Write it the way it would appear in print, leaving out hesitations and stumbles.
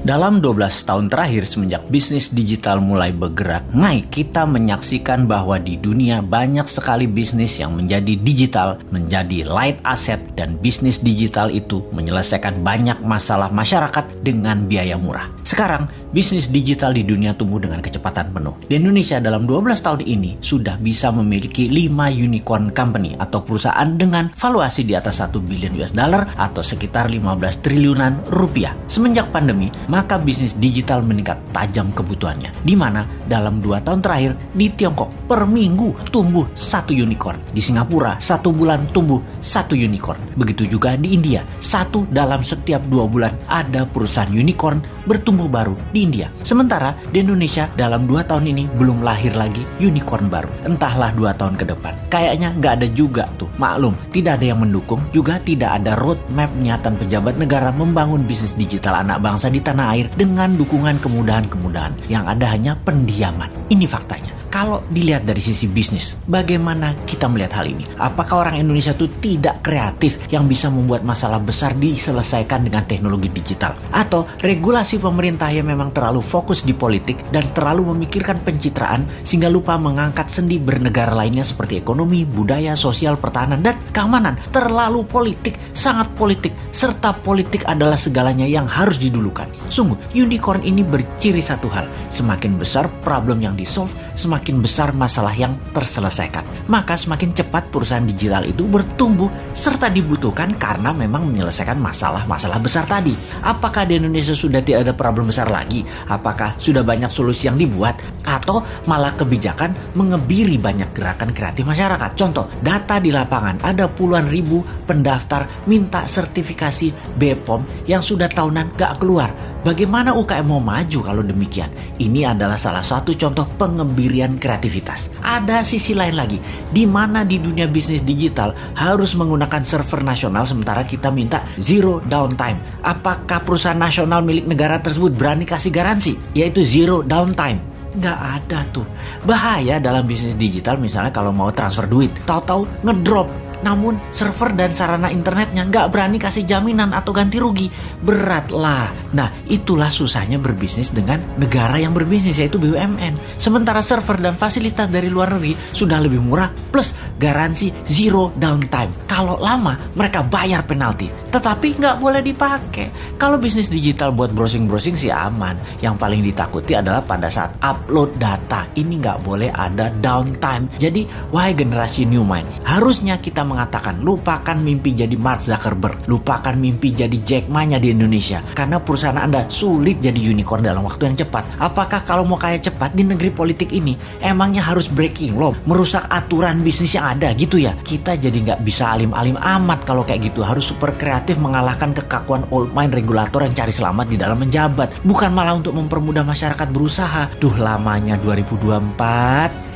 Dalam 12 tahun terakhir semenjak bisnis digital mulai bergerak naik, kita menyaksikan bahwa di dunia banyak sekali bisnis yang menjadi digital, menjadi light asset, dan bisnis digital itu menyelesaikan banyak masalah masyarakat dengan biaya murah. Sekarang, bisnis digital di dunia tumbuh dengan kecepatan penuh. Di Indonesia dalam 12 tahun ini sudah bisa memiliki 5 unicorn company atau perusahaan dengan valuasi di atas 1 billion US dollar atau sekitar 15 triliunan rupiah. Semenjak pandemi, maka bisnis digital meningkat tajam kebutuhannya. Di mana dalam 2 tahun terakhir di Tiongkok per minggu tumbuh 1 unicorn. Di Singapura 1 bulan tumbuh 1 unicorn. Begitu juga di India, 1 dalam setiap 2 bulan ada perusahaan unicorn bertumbuh baru di India. Sementara di Indonesia dalam 2 tahun ini belum lahir lagi unicorn baru. Entahlah 2 tahun ke depan. Kayaknya nggak ada juga tuh. Maklum, tidak ada yang mendukung, juga tidak ada roadmap niatan pejabat negara membangun bisnis digital anak bangsa di tanah air dengan dukungan kemudahan-kemudahan. Yang ada hanya pendiaman. Ini faktanya. Kalau dilihat dari sisi bisnis, bagaimana kita melihat hal ini? Apakah orang Indonesia itu tidak kreatif yang bisa membuat masalah besar diselesaikan dengan teknologi digital? Atau regulasi pemerintah yang memang terlalu fokus di politik dan terlalu memikirkan pencitraan sehingga lupa mengangkat sendi bernegara lainnya seperti ekonomi, budaya, sosial, pertahanan, dan keamanan? Terlalu politik, sangat politik, serta politik adalah segalanya yang harus didulukan. Sungguh, unicorn ini berciri satu hal, semakin besar problem yang di-solve, semakin besar masalah yang terselesaikan. Maka semakin cepat perusahaan digital itu bertumbuh serta dibutuhkan karena memang menyelesaikan masalah-masalah besar tadi. Apakah di Indonesia sudah tidak ada problem besar lagi? Apakah sudah banyak solusi yang dibuat? Atau malah kebijakan mengebiri banyak gerakan kreatif masyarakat? Contoh, data di lapangan ada puluhan ribu pendaftar minta sertifikasi BPOM yang sudah tahunan gak keluar. Bagaimana UKM mau maju kalau demikian? Ini adalah salah satu contoh pengebirian kreativitas. Ada sisi lain lagi, di mana di dunia bisnis digital harus menggunakan server nasional sementara kita minta zero downtime. Apakah perusahaan nasional milik negara tersebut berani kasih garansi, yaitu zero downtime? Nggak ada tuh. Bahaya dalam bisnis digital misalnya kalau mau transfer duit, tahu-tahu ngedrop. Namun server dan sarana internetnya nggak berani kasih jaminan atau ganti rugi. Berat lah. Nah, itulah susahnya berbisnis dengan negara yang berbisnis, yaitu BUMN. Sementara server dan fasilitas dari luar negeri sudah lebih murah plus garansi zero downtime. Kalau lama mereka bayar penalti, tetapi nggak boleh dipakai. Kalau bisnis digital buat browsing-browsing sih aman. Yang paling ditakuti adalah pada saat upload data. Ini nggak boleh ada downtime. Jadi, wahai generasi new mind, harusnya kita mengatakan lupakan mimpi jadi Mark Zuckerberg, lupakan mimpi jadi Jack Ma-nya di Indonesia, karena perusahaan Anda sulit jadi unicorn dalam waktu yang cepat. Apakah kalau mau kaya cepat di negeri politik ini emangnya harus breaking law, merusak aturan bisnis yang ada gitu ya? Kita jadi nggak bisa alim-alim amat kalau kayak gitu. Harus super kreatif mengalahkan kekakuan old mind regulator yang cari selamat di dalam menjabat, bukan malah untuk mempermudah masyarakat berusaha. Duh, lamanya 2024.